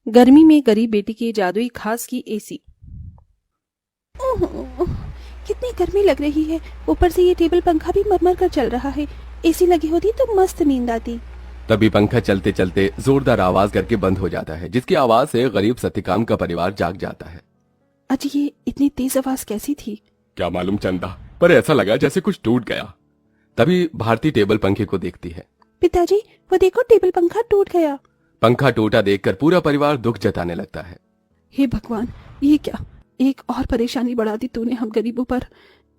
गर्मी में गरीब बेटी की जादुई खास की एसी। ओह, कितनी गर्मी लग रही है। ऊपर से ये टेबल पंखा भी मरमर कर चल रहा है। एसी लगी होती तो मस्त नींद आती। तभी पंखा चलते चलते जोरदार आवाज करके बंद हो जाता है, जिसकी आवाज से गरीब सत्यकाम का परिवार जाग जाता है। अजी, ये इतनी तेज आवाज कैसी थी? क्या मालूम चंदा, पर ऐसा लगा जैसे कुछ टूट गया। तभी भारती टेबल पंखे को देखती है। पिताजी, वो देखो टेबल पंखा टूट गया। पंखा टूटा देखकर पूरा परिवार दुख जताने लगता है। हे भगवान, ये क्या, एक और परेशानी बढ़ा दी तूने हम गरीबों पर।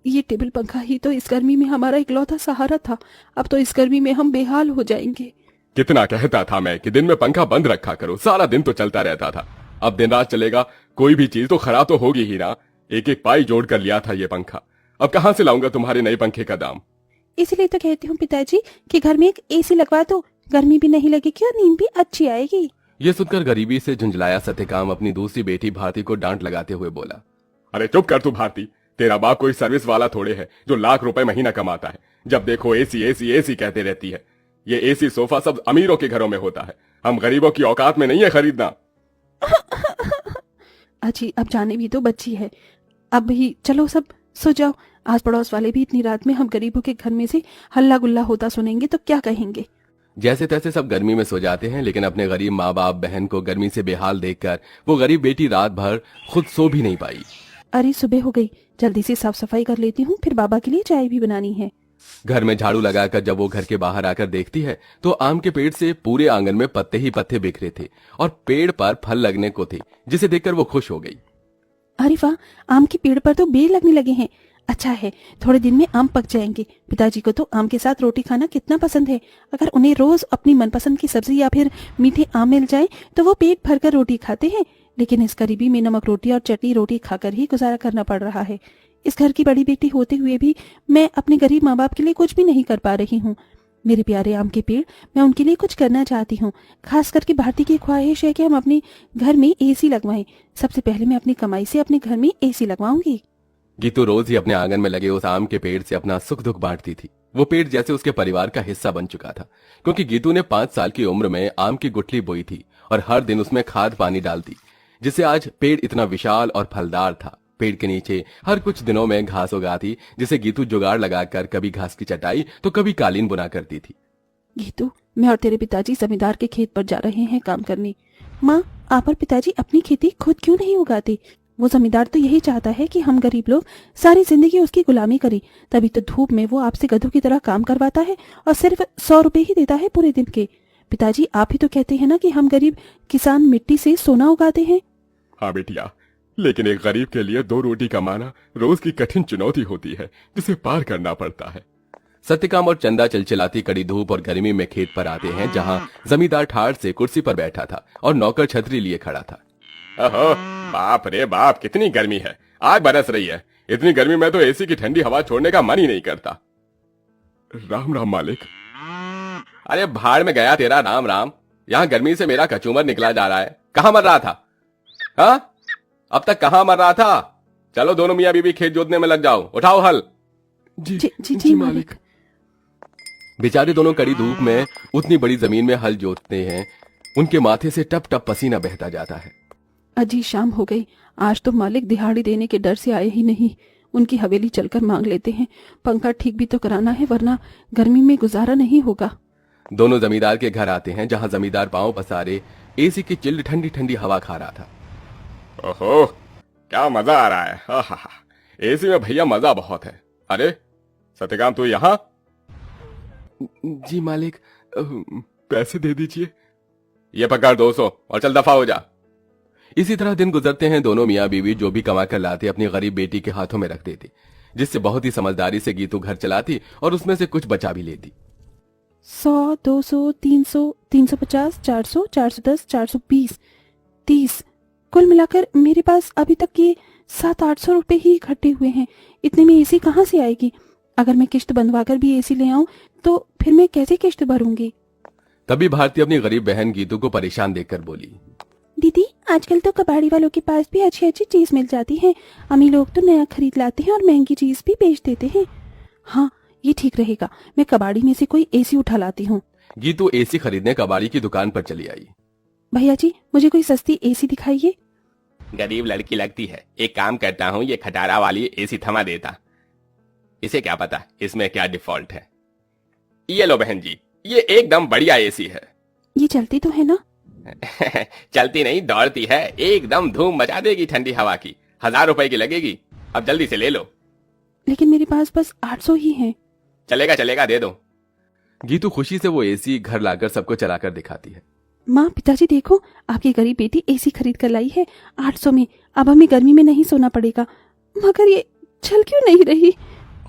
ये टेबल पंखा ही तो इस गर्मी में हमारा इकलौता सहारा था। अब तो इस गर्मी में हम बेहाल हो जाएंगे। कितना कहता था मैं कि दिन में पंखा बंद रखा करो, सारा दिन तो चलता रहता था। अब दिन रात चलेगा, कोई भी चीज तो खराब तो होगी ही ना। एक एक पाई जोड़ कर लिया था ये पंखा, अब कहाँ से लाऊंगा तुम्हारे नए पंखे का दाम। इसलिए तो कहती हूँ पिताजी कि घर में एक एसी लगवा दो, गर्मी भी नहीं लगेगी और नींद भी अच्छी आएगी। ये सुनकर गरीबी से झुंझलाया सत्यकाम अपनी दूसरी बेटी भारती को डांट लगाते हुए बोला, अरे चुप कर तू भारती, तेरा बाप कोई सर्विस वाला थोड़े है जो लाख रुपए महीना कमाता है। जब देखो एसी एसी एसी कहते रहती है। ये एसी सोफा सब अमीरों के घरों में होता है, हम गरीबों की औकात में नहीं है खरीदना। अजी, अब जाने भी तो बच्ची है। अब ही चलो सब सो जाओ। आस पड़ोस वाले भी इतनी रात में हम गरीबों के घर में से हल्ला गुल्ला होता सुनेंगे तो क्या कहेंगे। जैसे तैसे सब गर्मी में सो जाते हैं, लेकिन अपने गरीब माँ बाप बहन को गर्मी से बेहाल देखकर वो गरीब बेटी रात भर खुद सो भी नहीं पाई। अरे सुबह हो गई, जल्दी से साफ सफाई कर लेती हूँ, फिर बाबा के लिए चाय भी बनानी है। घर में झाड़ू लगाकर जब वो घर के बाहर आकर देखती है तो आम के पेड़ से पूरे आंगन में पत्ते ही पत्ते बिखरे थे और पेड़ पर फल लगने को थे, जिसे देखकर वो खुश हो गई। अरे वाह, आम के पेड़ पर तो बेर लगने लगे हैं। अच्छा है, थोड़े दिन में आम पक जाएंगे। पिताजी को तो आम के साथ रोटी खाना कितना पसंद है। अगर उन्हें रोज अपनी मनपसंद की सब्जी या फिर मीठे आम मिल जाए तो वो पेट भरकर रोटी खाते हैं। लेकिन इस गरीबी में नमक रोटी और चटनी रोटी खाकर ही गुजारा करना पड़ रहा है। इस घर की बड़ी बेटी होते हुए भी मैं अपने गरीब माँ बाप के लिए कुछ भी नहीं कर पा रही हूँ। मेरे प्यारे आम के पेड़, मैं उनके लिए कुछ करना चाहती हूँ। खास करके भारती की ख्वाहिश है कि हम अपने घर में एसी लगवाएं। सबसे पहले मैं अपनी कमाई से अपने घर में एसी लगवाऊंगी। गीतू रोज ही अपने आंगन में लगे उस आम के पेड़ से अपना सुख दुख बांटती थी। वो पेड़ जैसे उसके परिवार का हिस्सा बन चुका था, क्योंकि गीतू ने 5 साल की उम्र में आम की गुठली बोई थी और हर दिन उसमें खाद पानी डालती, जिससे आज पेड़ इतना विशाल और फलदार था। पेड़ के नीचे हर कुछ दिनों में घास उगाती, जिसे गीतू जुगाड़ लगाकर कभी घास की चटाई तो कभी कालीन बुना करती थी। गीतू, मैं और तेरे पिताजी जमींदार के खेत पर जा रहे हैं काम करने। माँ, आप और पिताजी अपनी खेती खुद क्यों नहीं उगाते? वो जमींदार तो यही चाहता है कि हम गरीब लोग सारी जिंदगी उसकी गुलामी करें। तभी तो धूप में वो आपसे गधों की तरह काम करवाता है और सिर्फ 100 रुपए ही देता है पूरे दिन के। पिताजी, आप ही तो कहते हैं ना कि हम गरीब किसान मिट्टी से सोना उगाते हैं। हाँ बेटिया, लेकिन एक गरीब के लिए 2 रोटी कमाना रोज की कठिन चुनौती होती है, जिसे पार करना पड़ता है। सत्यकाम और चंदा चिलचिलाती कड़ी धूप और गर्मी में खेत पर आते हैं, जहाँ जमींदार ठाठ से कुर्सी पर बैठा था और नौकर छतरी लिए खड़ा था। ओहो, बाप रे बाप, कितनी गर्मी है, आग बरस रही है। इतनी गर्मी में तो एसी की ठंडी हवा छोड़ने का मन ही नहीं करता। राम राम मालिक। अरे भाड़ में गया तेरा राम राम, यहाँ गर्मी से मेरा कचूमर निकला जा रहा है। कहाँ मर रहा था? हाँ, अब तक कहाँ मर रहा था? चलो दोनों मियाँ बीवी खेत जोतने में लग जाओ, उठाओ हल। जी जी जी, जी मालिक। बेचारे दोनों कड़ी धूप में उतनी बड़ी जमीन में हल जोतते हैं, उनके माथे से टप टप पसीना बहता जाता है। अजी, शाम हो गई। आज तो मालिक दिहाड़ी देने के डर से आए ही नहीं। उनकी हवेली चलकर मांग लेते हैं। पंखा ठीक भी तो कराना है, वरना गर्मी में गुजारा नहीं होगा। दोनों जमींदार के घर आते हैं, जहां जमींदार पांव पसारे एसी की चिल्ड ठंडी ठंडी हवा खा रहा था। ओहो, क्या मजा आ रहा है। हा हा हा, एसी में भैया मजा बहुत है। अरे सत्यकाम, तू यहाँ? जी मालिक, पैसे दे दीजिए। ये पकड़ 200 और चल दफा हो जा। इसी तरह दिन गुजरते हैं। दोनों मियाँ बीवी जो भी कमा कर लाते अपनी गरीब बेटी के हाथों में रख देते, जिससे बहुत ही समझदारी से गीतू घर चलाती और उसमें से कुछ बचा भी लेती। 100, 200, 300, 350, 400, 410, 420, 30, कुल मिलाकर मेरे पास अभी तक ये 700-800 रुपए ही इकट्ठे हुए हैं। इतने में एसी कहाँ से आएगी? अगर मैं किश्त बंधवाकर भी एसी ले आऊं तो फिर मैं कैसे किश्त भरूंगी? तभी भारती अपनी गरीब बहन गीतू को परेशान देखकर बोली, दीदी, आजकल तो कबाड़ी वालों के पास भी अच्छी अच्छी चीज मिल जाती है। अमीर लोग तो नया खरीद लाते हैं और महंगी चीज भी बेच देते हैं। हाँ, ये ठीक रहेगा। मैं कबाड़ी में से कोई एसी उठा लाती हूँ। गीतू एसी खरीदने कबाड़ी की दुकान पर चली आई। भैया जी मुझे कोई सस्ती एसी दिखाइए। गरीब लड़की लगती है, एक काम करता हूँ, ये खटारा वाली एसी थमा देता। इसे क्या पता इसमें क्या डिफॉल्ट है। ये लो बहन जी, ये एकदम बढ़िया एसी है। ये चलती तो है ना? चलती नहीं दौड़ती है, एकदम धूम मचा देगी ठंडी हवा की। 1000 रुपए की लगेगी, अब जल्दी से ले लो। लेकिन मेरे पास बस 800 ही है। चलेगा चलेगा, दे दो। गीतू खुशी से वो एसी घर लाकर सबको चलाकर दिखाती है। माँ पिताजी देखो, आपकी गरीब बेटी एसी खरीद कर लाई है 800 में। अब हमें गर्मी में नहीं सोना पड़ेगा। मगर ये चल क्यों नहीं रही?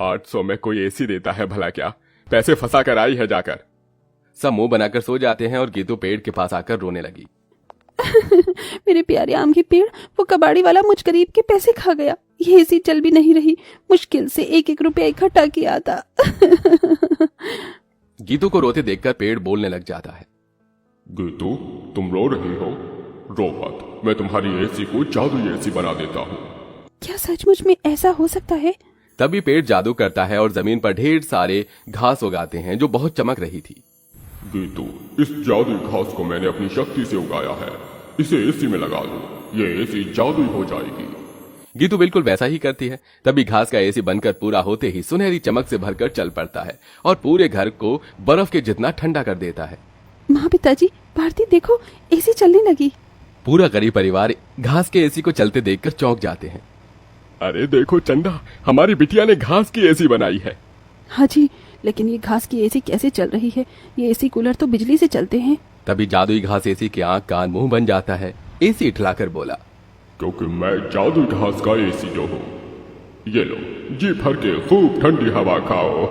800 में कोई एसी देता है भला क्या? पैसे फंसा कर आई है जाकर। सब मुंह बनाकर सो जाते हैं और गीतू पेड़ के पास आकर रोने लगी। मेरे प्यारे आम के पेड़, वो कबाड़ी वाला मुझ गरीब के पैसे खा गया। ये एसी चल भी नहीं रही, मुश्किल से 1-1 रुपया इकट्ठा किया था। गीतू को रोते देखकर पेड़ बोलने लग जाता है। गीतू, तुम रो रही हो? रो मत, मैं तुम्हारी एसी को जादुई एसी बना देता हूँ। क्या सचमुच में ऐसा हो सकता है? तभी पेड़ जादू करता है और जमीन पर ढेर सारे घास उगाते हैं जो बहुत चमक रही थी। गीतू, इस जादुई घास को मैंने अपनी शक्ति से उगाया है, इसे एसी में लगा दो, ये एसी जादुई हो जाएगी। गीतू बिल्कुल वैसा ही करती है। तभी घास का एसी बनकर पूरा होते ही सुनहरी चमक से भरकर चल पड़ता है और पूरे घर को बर्फ के जितना ठंडा कर देता है। माँ पिताजी, भारती देखो, एसी चलने लगी। पूरा गरीब परिवार घास के एसी को चलते देखकर चौंक जाते हैं। अरे देखो चंदा, हमारी बिटिया ने घास की एसी बनाई है। हाँ जी, लेकिन ये घास की एसी कैसे चल रही है? ये एसी कूलर तो बिजली से चलते हैं। तभी जादुई घास एसी के आंख कान मुंह बन जाता है। एसी इठलाकर बोला, क्योंकि मैं जादुई घास का एसी जो हूँ। ये लो, जी भर के खूब ठंडी हवा खाओ।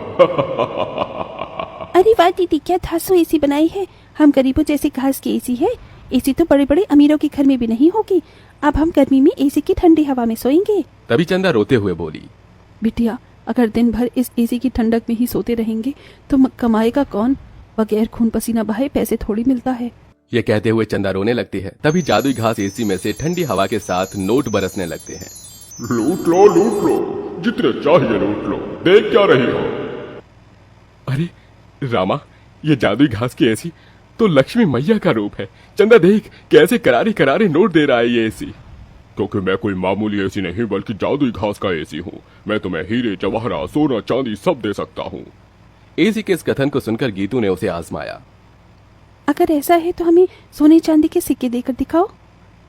अरे वाह दीदी, क्या 300 एसी बनाई है। हम गरीबों जैसे घास की एसी है। एसी तो बड़े बड़े अमीरों के घर में भी नहीं होगी। अब हम गर्मी में एसी की ठंडी हवा में सोएंगे। तभी चंदा रोते हुए बोली, बिटिया, अगर दिन भर इस एसी की ठंडक में ही सोते रहेंगे तो कमाएगा कौन? बगैर खून पसीना बहाए पैसे थोड़ी मिलता है। ये कहते हुए चंदा रोने लगती है। तभी जादुई घास एसी में से ठंडी हवा के साथ नोट बरसने लगते हैं। लूट लो, जितने चाहिए लूट लो, देख क्या रही हो? अरे रामा, ये जादुई घास की एसी तो लक्ष्मी मैया का रूप है। चंदा देख, कैसे करारे करारे नोट दे रहा है ये एसी। क्योंकि मैं कोई मामूली एसी नहीं बल्कि जादुई घास का एसी हूँ। मैं तुम्हें हीरे जवाहरात सोना चांदी सब दे सकता हूँ। एसी के इस कथन को सुनकर गीतू ने उसे आजमाया। अगर ऐसा है तो हमें सोने चांदी के सिक्के देकर दिखाओ।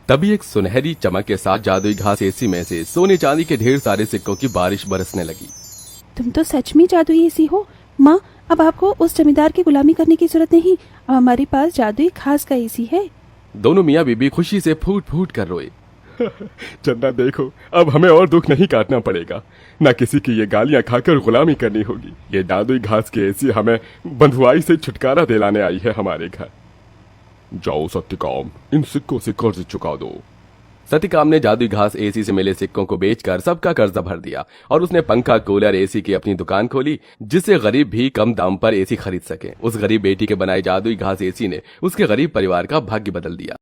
तभी एक सुनहरी चमक के साथ जादुई घास एसी में से सोने चांदी के ढेर सारे सिक्कों की बारिश बरसने लगी। तुम तो सच में जादुई एसी हो माँ। अब आपको उस जमींदार की गुलामी करने की जरूरत नहीं। अब हमारे पास जादुई घास का एसी है। दोनों मियाँ बीबी खुशी से फूट फूट कर रोए। चंदा देखो, अब हमें और दुख नहीं काटना पड़ेगा, न किसी की ये गालियां खाकर गुलामी करनी होगी। ये जादुई घास की एसी हमें बंधुआई से छुटकारा दिलाने आई है हमारे घर। जाओ सत्यकाम, इन सिक्कों से कर्ज चुका दो। सत्यकाम ने जादुई घास एसी से मिले सिक्कों को बेचकर सबका कर्जा भर दिया और उसने पंखा कूलर एसी की अपनी दुकान खोली, जिससे गरीब भी कम दाम पर एसी खरीद सके। उस गरीब बेटी के बनाए जादुई घास एसी ने उसके गरीब परिवार का भाग्य बदल दिया।